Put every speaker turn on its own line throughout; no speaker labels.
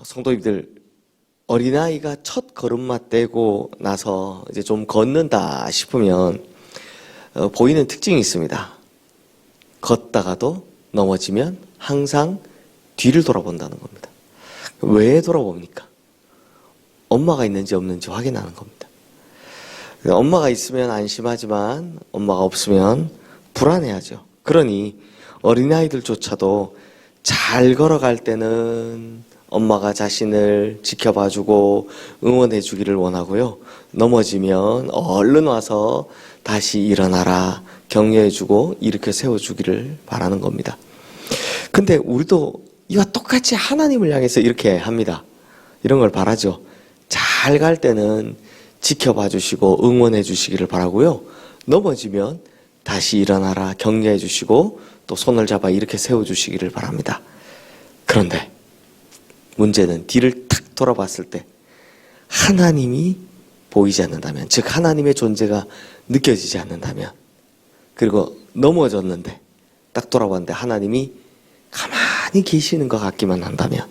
성도님들, 어린아이가 첫 걸음마 떼고 나서 이제 좀 걷는다 싶으면 보이는 특징이 있습니다. 걷다가도 넘어지면 항상 뒤를 돌아본다는 겁니다. 왜 돌아봅니까? 엄마가 있는지 없는지 확인하는 겁니다. 엄마가 있으면 안심하지만 엄마가 없으면 불안해하죠. 그러니 어린아이들조차도 잘 걸어갈 때는 엄마가 자신을 지켜봐주고 응원해주기를 원하고요. 넘어지면 얼른 와서 다시 일어나라, 격려해주고 일으켜 세워주기를 바라는 겁니다. 근데 우리도 이와 똑같이 하나님을 향해서 이렇게 합니다. 이런 걸 바라죠. 잘 갈 때는 지켜봐 주시고 응원해 주시기를 바라고요. 넘어지면 다시 일어나라, 격려해 주시고 또 손을 잡아 이렇게 세워 주시기를 바랍니다. 그런데 문제는 뒤를 탁 돌아봤을 때 하나님이 보이지 않는다면, 즉 하나님의 존재가 느껴지지 않는다면, 그리고 넘어졌는데 딱 돌아봤는데 하나님이 가만히 계시는 것 같기만 한다면,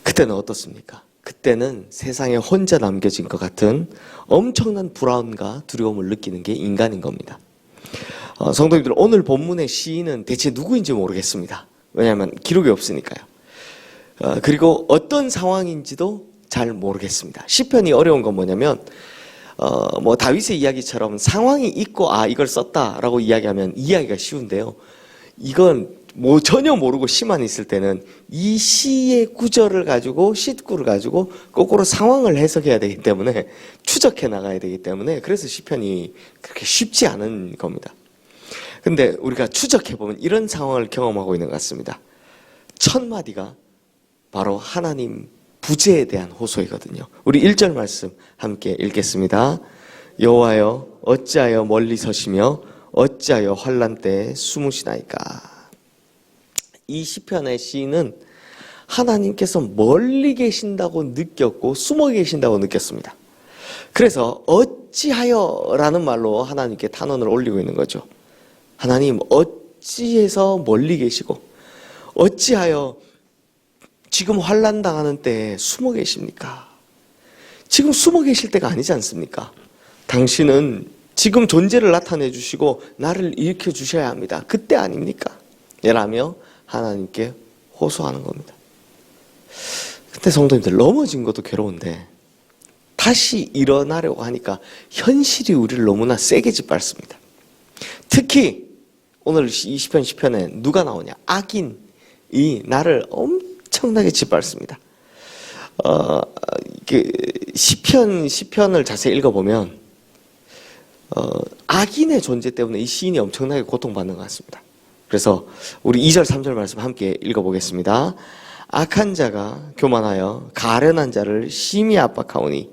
그때는 어떻습니까? 그때는 세상에 혼자 남겨진 것 같은 엄청난 불안과 두려움을 느끼는 게 인간인 겁니다. 성도님들, 오늘 본문의 시인은 대체 누구인지 모르겠습니다. 왜냐하면 기록이 없으니까요. 그리고 어떤 상황인지도 잘 모르겠습니다. 시편이 어려운 건 뭐냐면 다윗의 이야기처럼 상황이 있고 이걸 썼다라고 이야기하면 이해하기가 쉬운데요. 이건 전혀 모르고 시만 있을 때는 이 시의 구절을 가지고 시구를 가지고 거꾸로 상황을 해석해야 되기 때문에 추적해 나가야 되기 때문에 그래서 시편이 그렇게 쉽지 않은 겁니다. 근데 우리가 추적해 보면 이런 상황을 경험하고 있는 것 같습니다. 첫 마디가 바로 하나님 부재에 대한 호소이거든요. 우리 1절 말씀 함께 읽겠습니다. 여호와여 어찌하여 멀리 서시며 어찌하여 환난 때에 숨으시나이까. 이 시편의 시인은 하나님께서 멀리 계신다고 느꼈고 숨어 계신다고 느꼈습니다. 그래서 어찌하여라는 말로 하나님께 탄원을 올리고 있는 거죠. 하나님 어찌해서 멀리 계시고 어찌하여 지금 환난 당하는 때에 숨어 계십니까? 지금 숨어 계실 때가 아니지 않습니까? 당신은 지금 존재를 나타내 주시고 나를 일으켜 주셔야 합니다. 그때 아닙니까? 라며 하나님께 호소하는 겁니다. 근데 성도님들, 넘어진 것도 괴로운데 다시 일어나려고 하니까 현실이 우리를 너무나 세게 짓밟습니다. 특히 오늘 20편 시편에 누가 나오냐? 악인이 나를 엄청나게 짓밟습니다. 시편을 자세히 읽어보면 악인의 존재 때문에 이 시인이 엄청나게 고통받는 것 같습니다. 그래서 우리 2절 3절 말씀 함께 읽어보겠습니다. 악한 자가 교만하여 가련한 자를 심히 압박하오니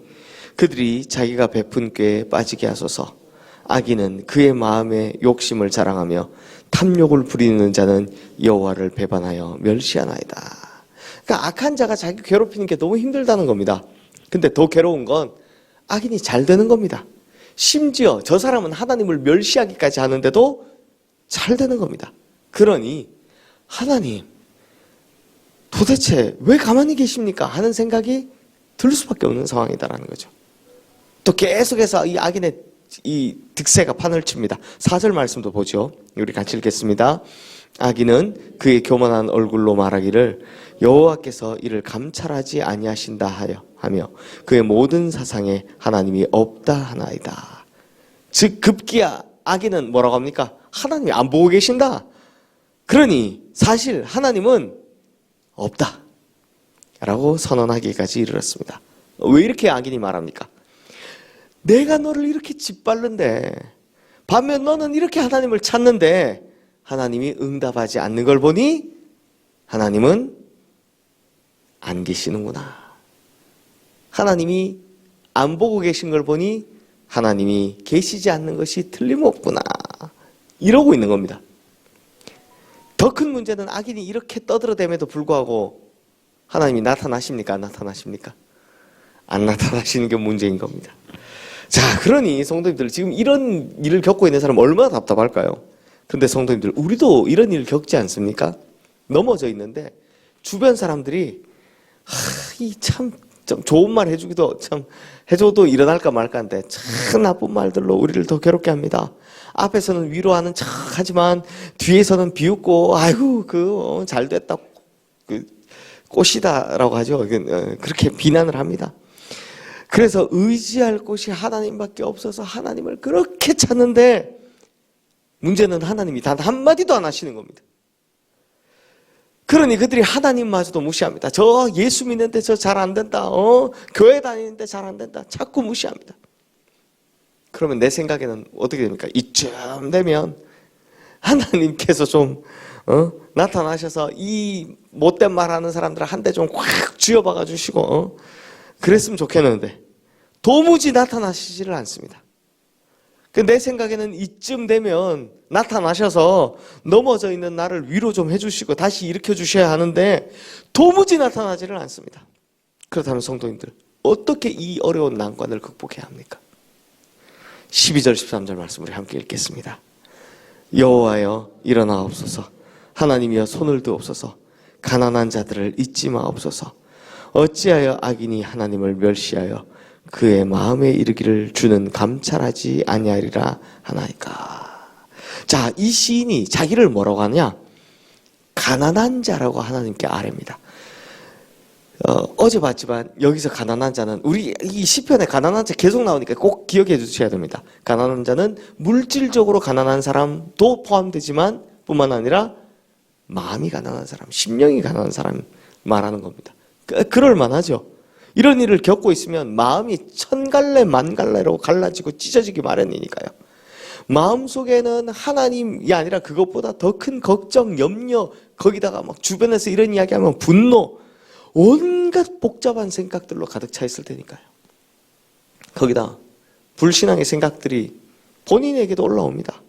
그들이 자기가 베푼 꾀에 빠지게 하소서. 악인은 그의 마음의 욕심을 자랑하며 탐욕을 부리는 자는 여호와를 배반하여 멸시하나이다. 그러니까 악한 자가 자기 괴롭히는 게 너무 힘들다는 겁니다. 근데 더 괴로운 건 악인이 잘 되는 겁니다. 심지어 저 사람은 하나님을 멸시하기까지 하는데도 잘 되는 겁니다. 그러니 하나님 도대체 왜 가만히 계십니까? 하는 생각이 들 수밖에 없는 상황이다라는 거죠. 또 계속해서 이 악인의 이 득세가 판을 칩니다. 4절 말씀도 보죠. 우리 같이 읽겠습니다. 악인은 그의 교만한 얼굴로 말하기를 여호와께서 이를 감찰하지 아니하신다 하며 그의 모든 사상에 하나님이 없다 하나이다. 즉 급기야 악인은 뭐라고 합니까? 하나님이 안 보고 계신다. 그러니 사실 하나님은 없다 라고 선언하기까지 이르렀습니다. 왜 이렇게 악인이 말합니까? 내가 너를 이렇게 짓밟는데 반면 너는 이렇게 하나님을 찾는데 하나님이 응답하지 않는 걸 보니 하나님은 안 계시는구나. 하나님이 안 보고 계신 걸 보니 하나님이 계시지 않는 것이 틀림없구나. 이러고 있는 겁니다. 더 큰 문제는 악인이 이렇게 떠들어댐에도 불구하고 하나님이 나타나십니까? 안 나타나십니까? 안 나타나시는 게 문제인 겁니다. 자, 그러니 성도님들, 지금 이런 일을 겪고 있는 사람 얼마나 답답할까요? 근데 성도님들, 우리도 이런 일을 겪지 않습니까? 넘어져 있는데 주변 사람들이 이 참 좀 좋은 말 해주기도 참 해줘도 일어날까 말까인데 참 나쁜 말들로 우리를 더 괴롭게 합니다. 앞에서는 위로하는 척 하지만 뒤에서는 비웃고 아이고 잘 됐다 그 꽃이다라고 하죠. 그렇게 비난을 합니다. 그래서 의지할 곳이 하나님밖에 없어서 하나님을 그렇게 찾는데 문제는 하나님이 단 한마디도 안 하시는 겁니다. 그러니 그들이 하나님마저도 무시합니다. 저 예수 믿는데 저 잘 안 된다. 교회 다니는데 잘 안 된다. 자꾸 무시합니다. 그러면 내 생각에는 어떻게 됩니까? 이쯤 되면 하나님께서 좀 나타나셔서 이 못된 말하는 사람들 한 대 좀 꽉 쥐어박아 주시고 그랬으면 좋겠는데 도무지 나타나시지를 않습니다. 내 생각에는 이쯤 되면 나타나셔서 넘어져 있는 나를 위로 좀 해주시고 다시 일으켜 주셔야 하는데 도무지 나타나지를 않습니다. 그렇다면 성도님들 어떻게 이 어려운 난관을 극복해야 합니까? 12절 13절 말씀 우리 함께 읽겠습니다. 여호와여 일어나옵소서. 하나님이여 손을 드옵소서. 가난한 자들을 잊지 마옵소서. 어찌하여 악인이 하나님을 멸시하여 그의 마음에 이르기를 주는 감찰하지 아니하리라 하나이까. 자, 이 시인이 자기를 뭐라고 하냐? 가난한 자라고 하나님께 아뢰입니다. 어제 봤지만 여기서 가난한 자는 우리 이 시편에 가난한 자 계속 나오니까 꼭 기억해 주셔야 됩니다. 가난한 자는 물질적으로 가난한 사람도 포함되지만 뿐만 아니라 마음이 가난한 사람, 심령이 가난한 사람 말하는 겁니다. 그럴 만하죠. 이런 일을 겪고 있으면 마음이 천갈래 만갈래로 갈라지고 찢어지기 마련이니까요. 마음속에는 하나님이 아니라 그것보다 더 큰 걱정, 염려, 거기다가 막 주변에서 이런 이야기하면 분노, 온갖 복잡한 생각들로 가득 차 있을 테니까요. 거기다 불신앙의 생각들이 본인에게도 올라옵니다.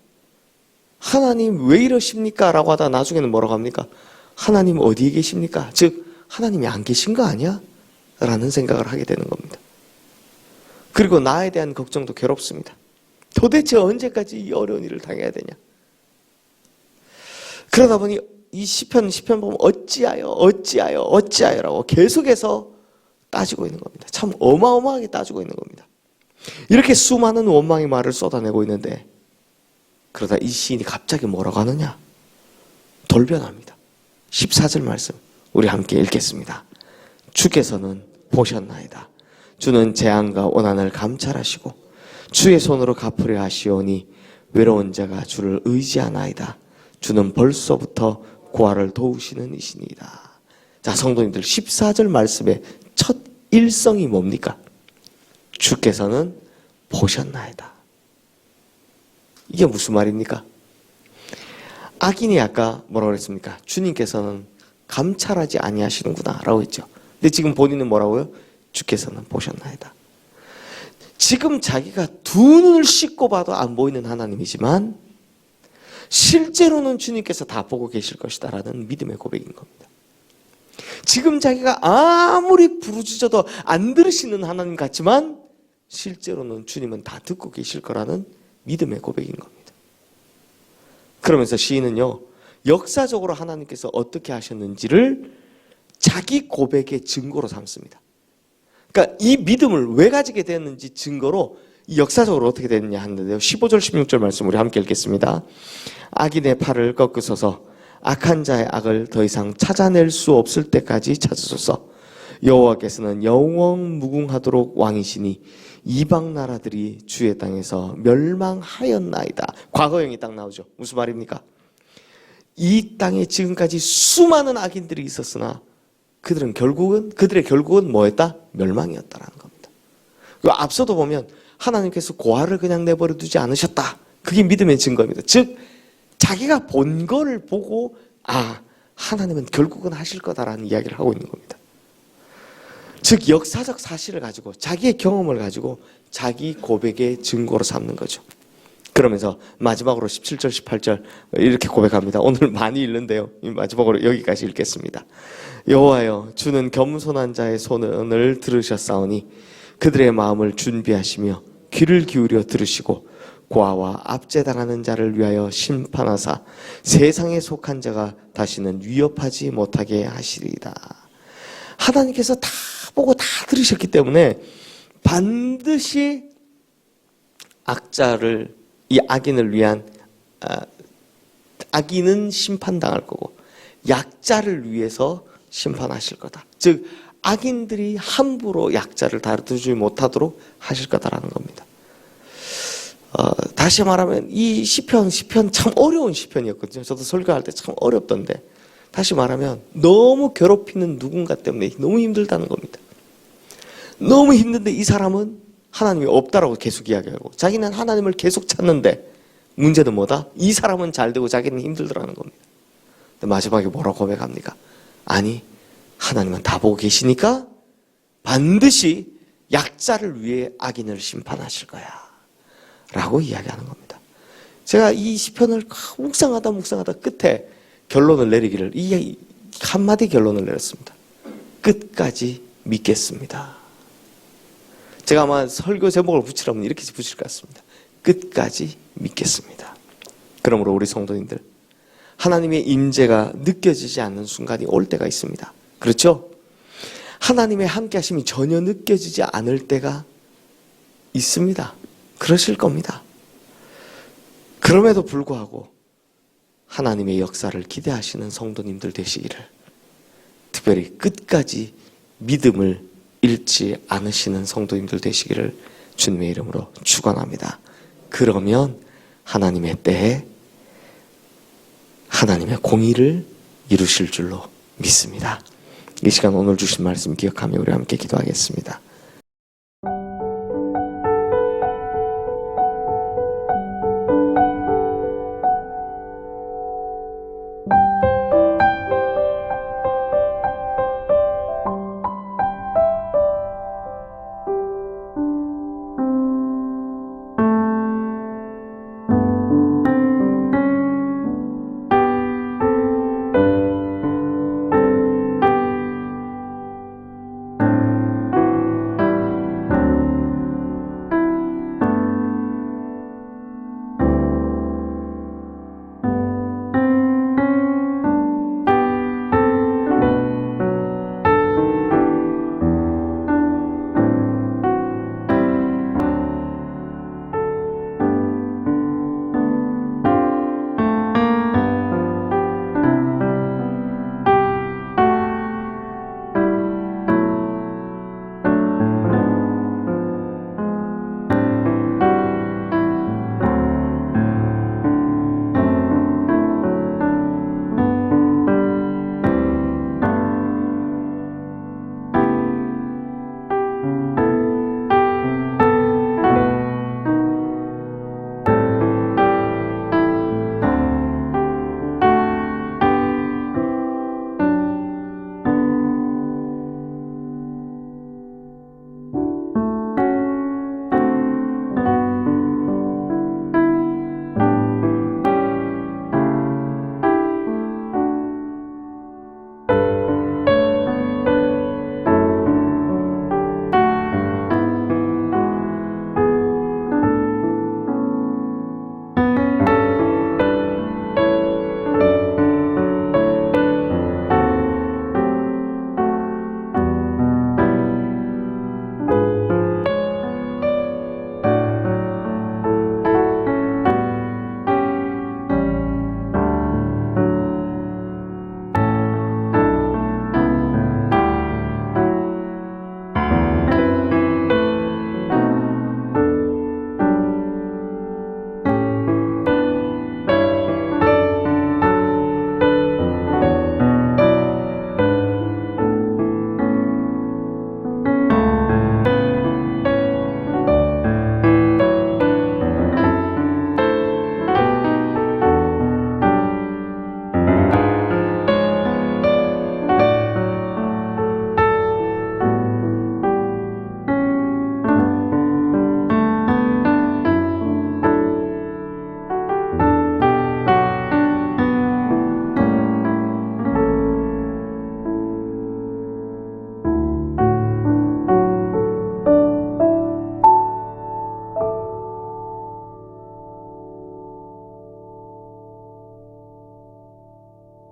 하나님 왜 이러십니까? 라고 하다 나중에는 뭐라고 합니까? 하나님 어디에 계십니까? 즉 하나님이 안 계신 거 아니야? 라는 생각을 하게 되는 겁니다. 그리고 나에 대한 걱정도 괴롭습니다. 도대체 언제까지 이 어려운 일을 당해야 되냐? 그러다 보니 이 시편 보면 어찌하여라고 계속해서 따지고 있는 겁니다. 참 어마어마하게 따지고 있는 겁니다. 이렇게 수많은 원망의 말을 쏟아내고 있는데 그러다 이 시인이 갑자기 뭐라고 하느냐? 돌변합니다. 14절 말씀 우리 함께 읽겠습니다. 주께서는 보셨나이다. 주는 재앙과 원한을 감찰하시고 주의 손으로 갚으려 하시오니 외로운 자가 주를 의지하나이다. 주는 벌써부터 고아를 도우시는 이시니이다. 자, 성도님들 14절 말씀의 첫 일성이 뭡니까? 주께서는 보셨나이다. 이게 무슨 말입니까? 악인이 아까 뭐라고 그랬습니까? 주님께서는 감찰하지 아니하시는구나 라고 했죠. 근데 지금 본인은 뭐라고요? 주께서는 보셨나이다. 지금 자기가 두 눈을 씻고 봐도 안 보이는 하나님이지만 실제로는 주님께서 다 보고 계실 것이다 라는 믿음의 고백인 겁니다. 지금 자기가 아무리 부르짖어도 안 들으시는 하나님 같지만 실제로는 주님은 다 듣고 계실 거라는 믿음의 고백인 겁니다. 그러면서 시인은요, 역사적으로 하나님께서 어떻게 하셨는지를 자기 고백의 증거로 삼습니다. 그러니까 이 믿음을 왜 가지게 됐는지 증거로 역사적으로 어떻게 됐느냐 하는데요. 15절 16절 말씀 우리 함께 읽겠습니다. 악인의 팔을 꺾으소서. 악한 자의 악을 더 이상 찾아낼 수 없을 때까지 찾으소서. 여호와께서는 영원 무궁하도록 왕이시니 이방 나라들이 주의 땅에서 멸망하였나이다. 과거형이 딱 나오죠. 무슨 말입니까? 이 땅에 지금까지 수많은 악인들이 있었으나 그들의 결국은 뭐였다? 멸망이었다라는 겁니다. 앞서도 보면 하나님께서 고아를 그냥 내버려 두지 않으셨다. 그게 믿음의 증거입니다. 즉 자기가 본 거를 보고 하나님은 결국은 하실 거다라는 이야기를 하고 있는 겁니다. 즉 역사적 사실을 가지고 자기의 경험을 가지고 자기 고백의 증거로 삼는 거죠. 그러면서 마지막으로 17절 18절 이렇게 고백합니다. 오늘 많이 읽는데요. 마지막으로 여기까지 읽겠습니다. 여호와여 주는 겸손한 자의 소원을 들으셨사오니 그들의 마음을 준비하시며 귀를 기울여 들으시고 고아와 압제당하는 자를 위하여 심판하사 세상에 속한 자가 다시는 위협하지 못하게 하시리이다. 하나님께서 다 보고 다 들으셨기 때문에 반드시 이 악인을 위한 악인은 심판당할 거고 약자를 위해서 심판하실 거다. 즉 악인들이 함부로 약자를 다루지 못하도록 하실 거다라는 겁니다. 다시 말하면 이 시편 참 어려운 시편이었거든요. 저도 설교할 때 참 어렵던데 다시 말하면 너무 괴롭히는 누군가 때문에 너무 힘들다는 겁니다. 너무 힘든데 이 사람은 하나님이 없다라고 계속 이야기하고 자기는 하나님을 계속 찾는데 문제는 뭐다? 이 사람은 잘 되고 자기는 힘들더라는 겁니다. 근데 마지막에 뭐라고 고백합니까? 아니 하나님은 다 보고 계시니까 반드시 약자를 위해 악인을 심판하실 거야 라고 이야기하는 겁니다. 제가 이 시편을 묵상하다 끝에 결론을 내리기를 이 한마디 결론을 내렸습니다. 끝까지 믿겠습니다. 제가 아마 설교 제목을 붙이라면 이렇게 붙일 것 같습니다. 끝까지 믿겠습니다. 그러므로 우리 성도님들 하나님의 임재가 느껴지지 않는 순간이 올 때가 있습니다. 그렇죠? 하나님의 함께 하심이 전혀 느껴지지 않을 때가 있습니다. 그러실 겁니다. 그럼에도 불구하고 하나님의 역사를 기대하시는 성도님들 되시기를, 특별히 끝까지 믿음을 잃지 않으시는 성도님들 되시기를 주님의 이름으로 축원합니다. 그러면 하나님의 때에 하나님의 공의를 이루실 줄로 믿습니다. 이 시간 오늘 주신 말씀 기억하며 우리 함께 기도하겠습니다.